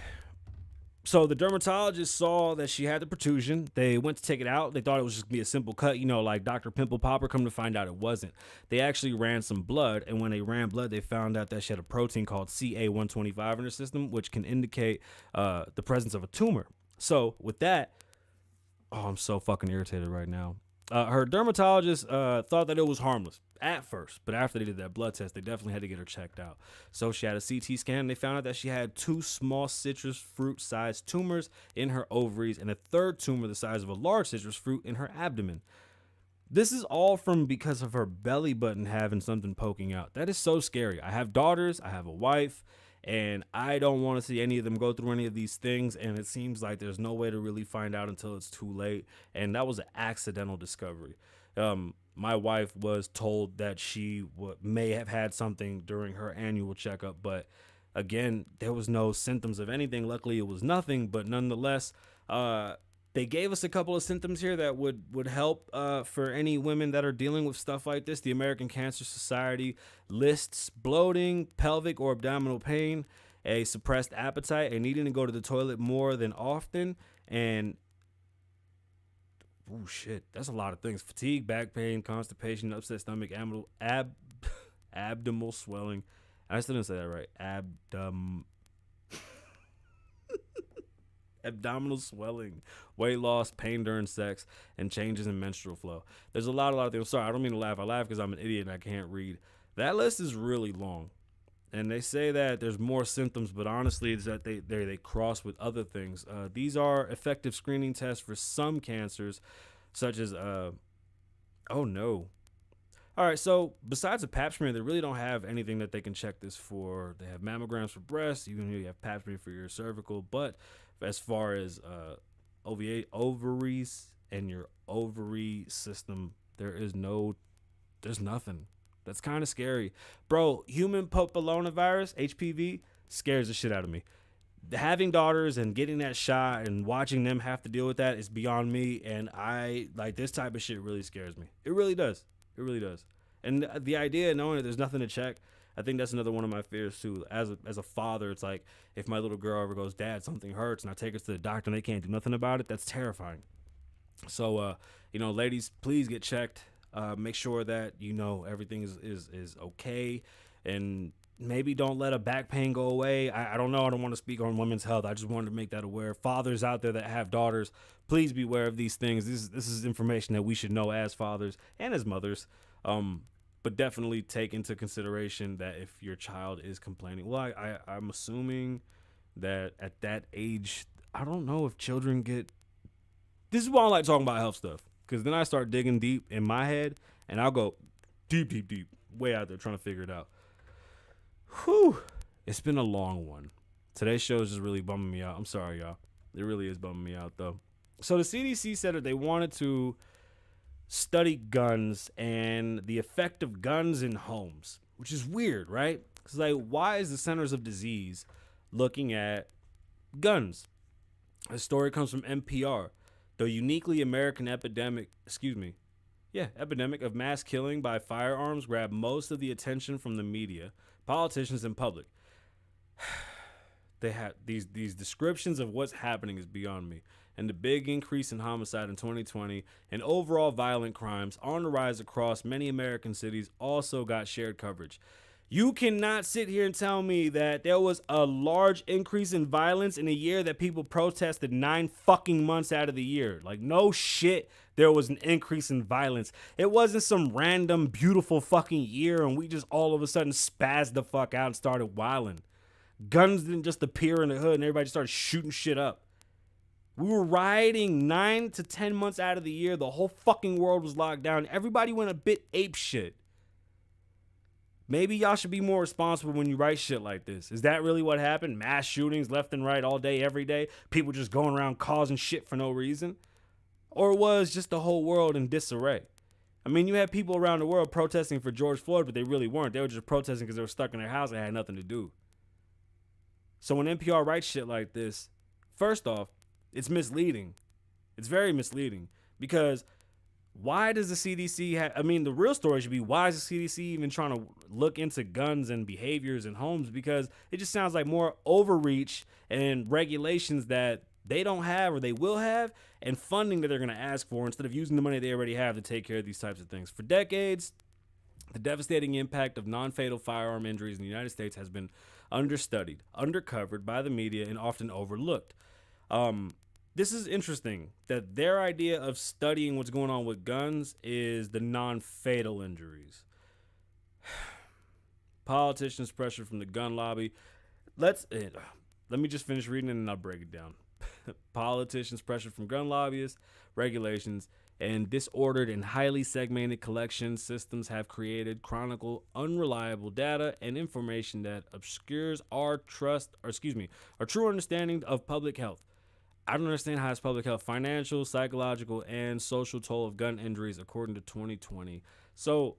so the dermatologist saw that she had the protrusion. They went to take it out. They thought it was just gonna be a simple cut, like Dr. Pimple Popper. Come to find out it wasn't. They actually ran some blood, and when they ran blood, they found out that she had a protein called CA125 in her system, which can indicate the presence of a tumor. So with that, I'm so fucking irritated right now. Her dermatologist thought that it was harmless at first, but after they did that blood test, they definitely had to get her checked out. So she had a CT scan, and they found out that she had 2 small citrus fruit-sized tumors in her ovaries and a third tumor the size of a large citrus fruit in her abdomen. This is all because of her belly button having something poking out. That is so scary. I have daughters, I have a wife, and I don't want to see any of them go through any of these things, and it seems like there's no way to really find out until it's too late, and that was an accidental discovery. My wife was told that she may have had something during her annual checkup, but again, there was no symptoms of anything. Luckily, it was nothing, but nonetheless, they gave us a couple of symptoms here that would help for any women that are dealing with stuff like this. The American Cancer Society lists bloating, pelvic or abdominal pain, a suppressed appetite, and needing to go to the toilet more than often, and oh shit, that's a lot of things. Fatigue, back pain, constipation, upset stomach, abdominal swelling. I still didn't say that right. Abdominal swelling, weight loss, pain during sex, and changes in menstrual flow. There's a lot of things. Sorry, I don't mean to laugh. I laugh because I'm an idiot and I can't read. That list is really long. And they say that there's more symptoms, but honestly, it's that they cross with other things. These are effective screening tests for some cancers, such as, oh no. All right, so besides a pap smear, they really don't have anything that they can check this for. They have mammograms for breasts, you have pap smear for your cervical, but as far as ovaries and your ovary system, there's nothing. That's kind of scary. Bro, human papillomavirus, HPV, scares the shit out of me. Having daughters and getting that shot and watching them have to deal with that is beyond me. And this type of shit really scares me. It really does. It really does. And the idea of knowing that there's nothing to check, I think that's another one of my fears too. As a father, it's like if my little girl ever goes, Dad, something hurts, and I take her to the doctor and they can't do nothing about it, that's terrifying. So, ladies, please get checked. Make sure that everything is okay, and maybe don't let a back pain go away. I don't know. I don't want to speak on women's health. I just wanted to make that aware. Fathers out there that have daughters, please be aware of these things. This is information that we should know as fathers and as mothers. But definitely take into consideration that if your child is complaining, well, I'm assuming that at that age, I don't know if children get. This is why I like talking about health stuff. Because then I start digging deep in my head, and I'll go deep, way out there trying to figure it out. Whew. It's been a long one. Today's show is just really bumming me out. I'm sorry, y'all. It really is bumming me out, though. So the CDC said that they wanted to study guns and the effect of guns in homes, which is weird, right? Because, why is the Centers of Disease looking at guns? A story comes from NPR. The uniquely American epidemic of mass killing by firearms grabbed most of the attention from the media, politicians, and public. They have these descriptions of what's happening is beyond me. And the big increase in homicide in 2020 and overall violent crimes on the rise across many American cities also got shared coverage. You cannot sit here and tell me that there was a large increase in violence in a year that people protested 9 fucking months out of the year. No shit, there was an increase in violence. It wasn't some random beautiful fucking year and we just all of a sudden spazzed the fuck out and started wilding. Guns didn't just appear in the hood and everybody just started shooting shit up. We were rioting 9 to 10 months out of the year. The whole fucking world was locked down. Everybody went a bit ape shit. Maybe y'all should be more responsible when you write shit like this. Is that really what happened? Mass shootings left and right all day, every day? People just going around causing shit for no reason? Or was just the whole world in disarray? I mean, you had people around the world protesting for George Floyd, but they really weren't. They were just protesting because they were stuck in their house and had nothing to do. So when NPR writes shit like this, first off, it's misleading. It's very misleading because why does the CDC have, I mean, the real story should be, why is the CDC even trying to look into guns and behaviors in homes? Because it just sounds like more overreach and regulations that they don't have or they will have, and funding that they're going to ask for instead of using the money they already have to take care of these types of things. For decades, the devastating impact of non-fatal firearm injuries in the United States has been understudied, undercovered by the media, and often overlooked. This is interesting that their idea of studying what's going on with guns is the non-fatal injuries. Politicians' pressure from the gun lobby. Let me just finish reading it and I'll break it down. Politicians' pressure from gun lobbyists, regulations, and disordered and highly segmented collection systems have created chronicle unreliable data and information that obscures our true understanding of public health. I don't understand how it's public health, financial, psychological, and social toll of gun injuries according to 2020. So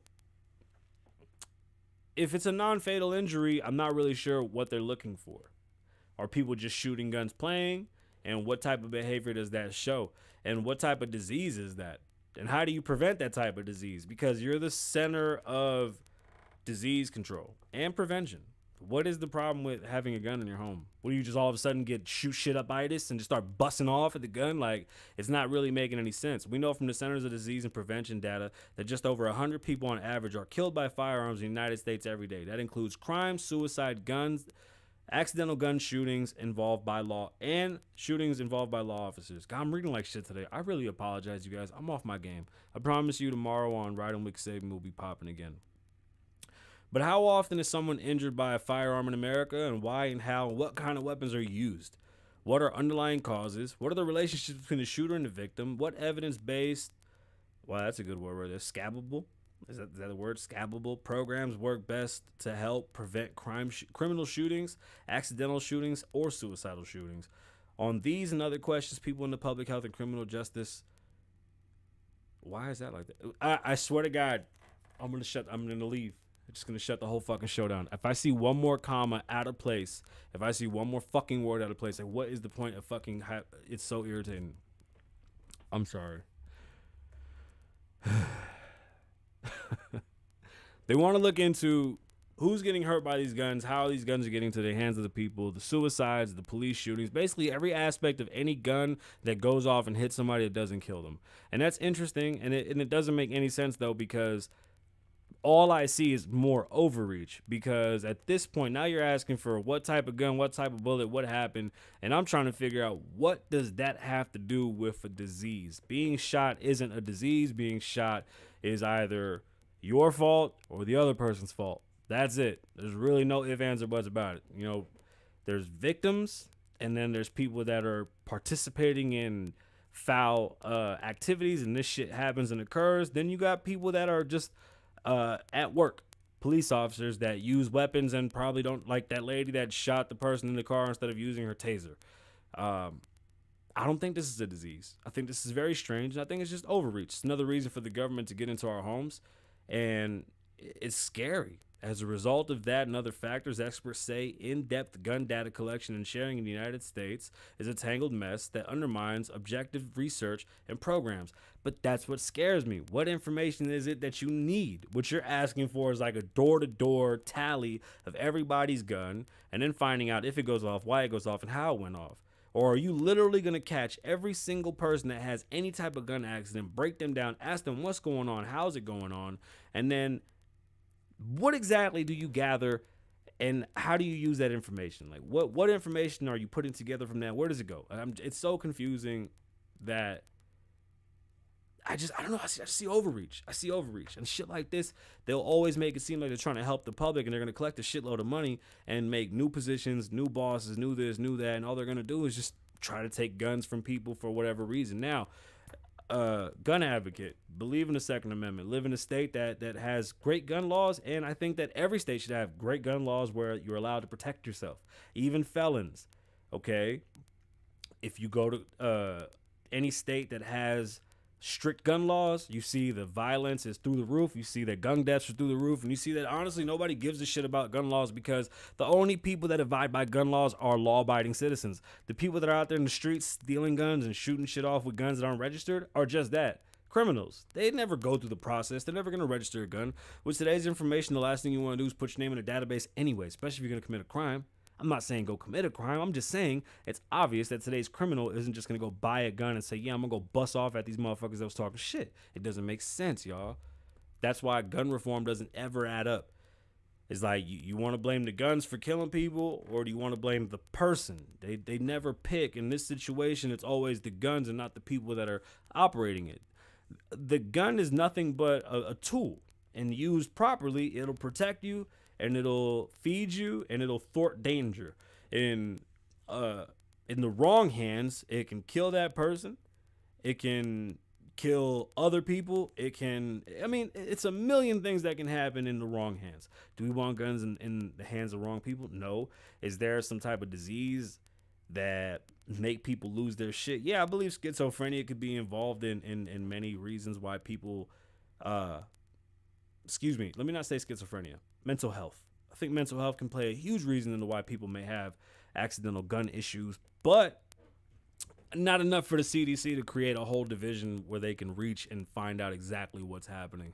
if it's a non-fatal injury, I'm not really sure what they're looking for. Are people just shooting guns playing? And what type of behavior does that show? And what type of disease is that? And how do you prevent that type of disease? Because you're the center of disease control and prevention. What is the problem with having a gun in your home? Will you just all of a sudden get shoot shit up-itis and just start busting off at the gun? Like, it's not really making any sense. We know from the Centers of Disease and Prevention data that just over 100 people on average are killed by firearms in the United States every day. That includes crime, suicide, guns, accidental gun shootings involved by law, and shootings involved by law officers. God, I'm reading like shit today. I really apologize, you guys. I'm off my game. I promise you tomorrow on Riding with Kasabian will be popping again. But how often is someone injured by a firearm in America, and why and how, and what kind of weapons are used? What are underlying causes? What are the relationships between the shooter and the victim? What evidence-based, wow, that's a good word right there, scabbable? Is that the word? Scabbable programs work best to help prevent criminal shootings, accidental shootings, or suicidal shootings. On these and other questions, people in the public health and criminal justice. Why is that like that? I swear to God, I'm gonna leave. I'm just gonna shut the whole fucking show down. If I see one more comma out of place, if I see one more fucking word out of place, like, what is the point of fucking? It's so irritating. I'm sorry. They want to look into who's getting hurt by these guns, how these guns are getting to the hands of the people, the suicides, the police shootings, basically every aspect of any gun that goes off and hits somebody that doesn't kill them. And that's interesting, and it doesn't make any sense, though, because all I see is more overreach. Because at this point, now you're asking for what type of gun, what type of bullet, what happened, and I'm trying to figure out, what does that have to do with a disease? Being shot isn't a disease. Being shot is either your fault or the other person's fault. That's it. There's really no ifs, ands, or buts about it. You know, there's victims, and then there's people that are participating in foul activities, and this shit happens and occurs. Then you got people that are just at work, police officers that use weapons and probably don't, like that lady that shot the person in the car instead of using her taser. I don't think this is a disease. I think this is very strange, and I think it's just overreach. It's another reason for the government to get into our homes, and it's scary. As a result of that and other factors, experts say in-depth gun data collection and sharing in the United States is a tangled mess that undermines objective research and programs. But that's what scares me. What information is it that you need? What you're asking for is like a door-to-door tally of everybody's gun, and then finding out if it goes off, why it goes off, and how it went off. Or are you literally going to catch every single person that has any type of gun accident, break them down, ask them what's going on, how's it going on, and then what exactly do you gather, and how do you use that information? Like, what information are you putting together from that? Where does it go? It's so confusing that I don't know. I see overreach. And shit like this, they'll always make it seem like they're trying to help the public and they're going to collect a shitload of money and make new positions, new bosses, new this, new that. And all they're going to do is just try to take guns from people for whatever reason. Now, gun advocate, believe in the Second Amendment, live in a state that has great gun laws. And I think that every state should have great gun laws where you're allowed to protect yourself, even felons. Okay. If you go to any state that has strict gun laws, you see the violence is through the roof. You see that gun deaths are through the roof. And you see that, honestly, nobody gives a shit about gun laws because the only people that abide by gun laws are law-abiding citizens. The people that are out there in the streets stealing guns and shooting shit off with guns that aren't registered are just that. Criminals. They never go through the process. They're never going to register a gun. With today's information, the last thing you want to do is put your name in a database anyway, especially if you're going to commit a crime. I'm not saying go commit a crime. I'm just saying it's obvious that today's criminal isn't just going to go buy a gun and say, yeah, I'm going to go bust off at these motherfuckers that was talking shit. It doesn't make sense, y'all. That's why gun reform doesn't ever add up. It's like you want to blame the guns for killing people, or do you want to blame the person? They never pick. In this situation, it's always the guns and not the people that are operating it. The gun is nothing but a tool, and used properly, it'll protect you, and it'll feed you, and it'll thwart danger. In the wrong hands, it can kill that person. It can kill other people. It's a million things that can happen in the wrong hands. Do we want guns in the hands of wrong people? No. Is there some type of disease that make people lose their shit? Yeah, I believe schizophrenia could be involved in many reasons why people, let me not say schizophrenia. Mental health. I think mental health can play a huge reason into why people may have accidental gun issues, but not enough for the CDC to create a whole division where they can reach and find out exactly what's happening.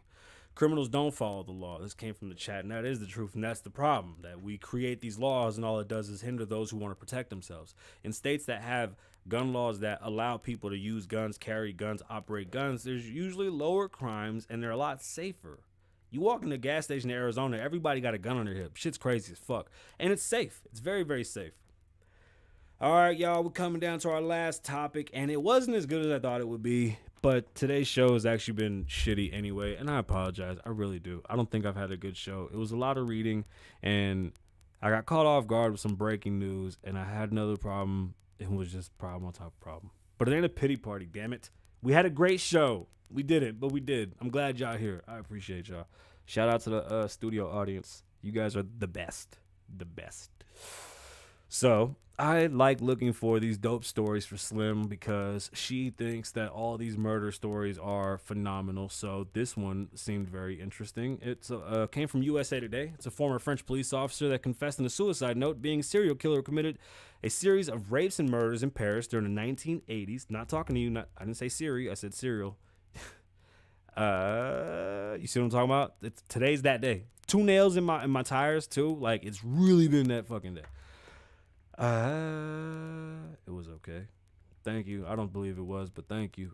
Criminals don't follow the law. This came from the chat, and that is the truth, and that's the problem, that we create these laws, and all it does is hinder those who want to protect themselves. In states that have gun laws that allow people to use guns, carry guns, operate guns, there's usually lower crimes, and they're a lot safer. You walk in a gas station in Arizona, everybody got a gun on their hip. Shit's crazy as fuck. And it's safe. It's very, very safe. All right, y'all, we're coming down to our last topic, and it wasn't as good as I thought it would be, but today's show has actually been shitty anyway, and I apologize. I really do. I don't think I've had a good show. It was a lot of reading, and I got caught off guard with some breaking news, and I had another problem. It was just problem on top of problem. But it ain't a pity party, damn it. We had a great show. We did it, but we did. I'm glad y'all here. I appreciate y'all. Shout out to the studio audience. You guys are the best. The best. So I like looking for these dope stories for Slim because she thinks that all these murder stories are phenomenal. So this one seemed very interesting. It came from USA Today. It's a former French police officer that confessed in a suicide note being a serial killer who committed a series of rapes and murders in Paris during the 1980s. Not talking to you. I didn't say Siri. I said serial. You see what I'm talking about? Today's that day. 2 nails in my tires too. Like, it's really been that fucking day. It was okay. Thank you. I don't believe it was, but thank you.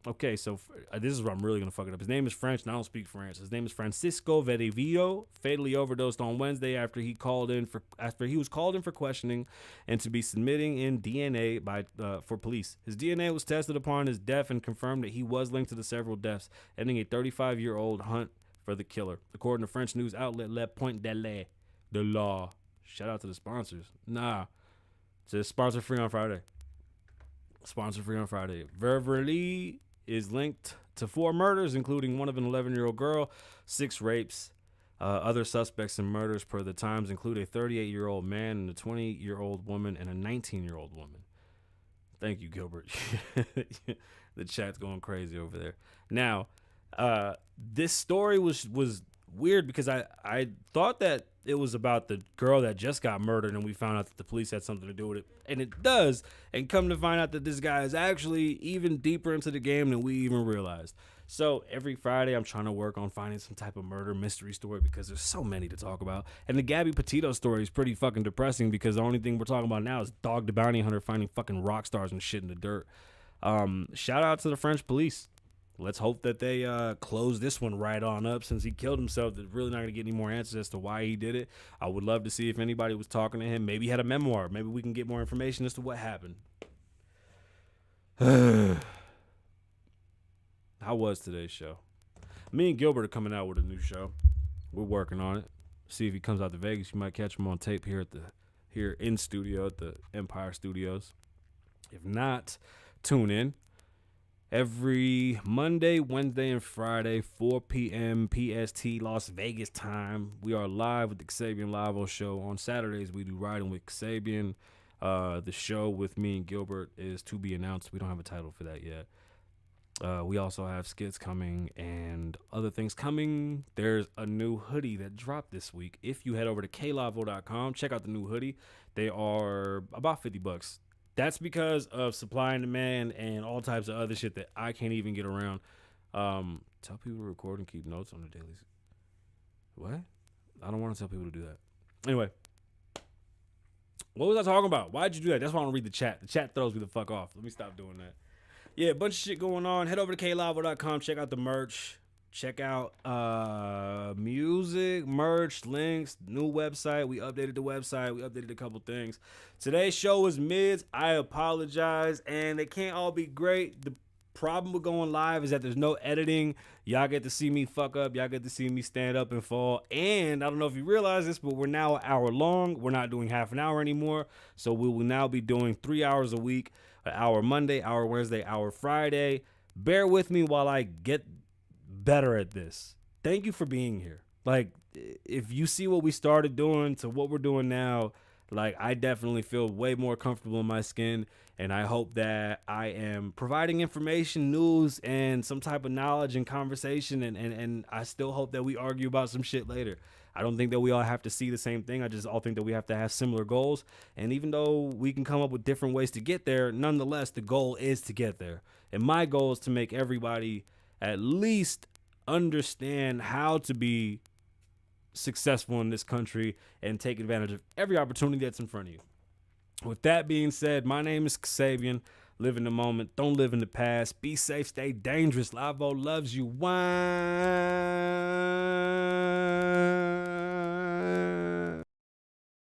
Okay, so this is where I'm really gonna fuck it up. His name is French, and I don't speak French. His name is Francisco Vedevillo. Fatally overdosed on Wednesday after he was called in for questioning and to be submitting in DNA for police. His DNA was tested upon his death and confirmed that he was linked to the several deaths, ending a 35-year-old hunt for the killer, according to French news outlet Le Point de l'A. Shout out to the sponsors. It says sponsor free on Friday. Sponsor free on Friday. Ververly is linked to 4 murders, including one of an 11-year-old girl, 6 rapes. Other suspects in murders per the Times include a 38-year-old man and a 20-year-old woman and a 19-year-old woman. Thank you, Gilbert. The chat's going crazy over there. Now, this story was weird because I thought that it was about the girl that just got murdered, and we found out that the police had something to do with it, and it does, and come to find out that this guy is actually even deeper into the game than we even realized. So every Friday I'm trying to work on finding some type of murder mystery story because there's so many to talk about, and the Gabby Petito story is pretty fucking depressing because the only thing we're talking about now is Dog the Bounty Hunter finding fucking rock stars and shit in the dirt. Shout out to the French police. Let's hope that they close this one right on up. Since he killed himself, they're really not going to get any more answers as to why he did it. I would love to see if anybody was talking to him. Maybe he had a memoir. Maybe we can get more information as to what happened. How was today's show? Me and Gilbert are coming out with a new show. We're working on it. See if he comes out to Vegas. You might catch him on tape here in studio at the Empire Studios. If not, tune in. Every Monday, Wednesday, and Friday, 4 p.m. PST Las Vegas time. We are live with the Kasabian Lavoe show. On Saturdays, we do Riding with Kasabian. The show with me and Gilbert is to be announced. We don't have a title for that yet. We also have skits coming and other things coming. There's a new hoodie that dropped this week. If you head over to klavoe.com, check out the new hoodie. They are about $50. That's because of supply and demand and all types of other shit that I can't even get around. Tell people to record and keep notes on the dailies. What? I don't want to tell people to do that. Anyway, what was I talking about? Why'd you do that? That's why I don't read the chat. The chat throws me the fuck off. Let me stop doing that. Yeah, a bunch of shit going on. Head over to klavoe.com. Check out the merch. Check out music, merch, links, new website. We updated the website. We updated a couple things. Today's show was mids. I apologize. And they can't all be great. The problem with going live is that there's no editing. Y'all get to see me fuck up. Y'all get to see me stand up and fall. And I don't know if you realize this, but we're now an hour long. We're not doing half an hour anymore. So we will now be doing 3 hours a week. An hour Monday, hour Wednesday, hour Friday. Bear with me while I get better at this. Thank you for being here. Like, if you see what we started doing to what we're doing now, like, I definitely feel way more comfortable in my skin, and I hope that I am providing information, news, and some type of knowledge and conversation, and I still hope that we argue about some shit later. I don't think that we all have to see the same thing. I just all think that we have to have similar goals. And even though we can come up with different ways to get there, nonetheless, the goal is to get there. And my goal is to make everybody at least understand how to be successful in this country and take advantage of every opportunity that's in front of you. With that being said, my name is Kasabian. Live in the moment. Don't live in the past. Be safe. Stay dangerous. Lavoe loves you. One.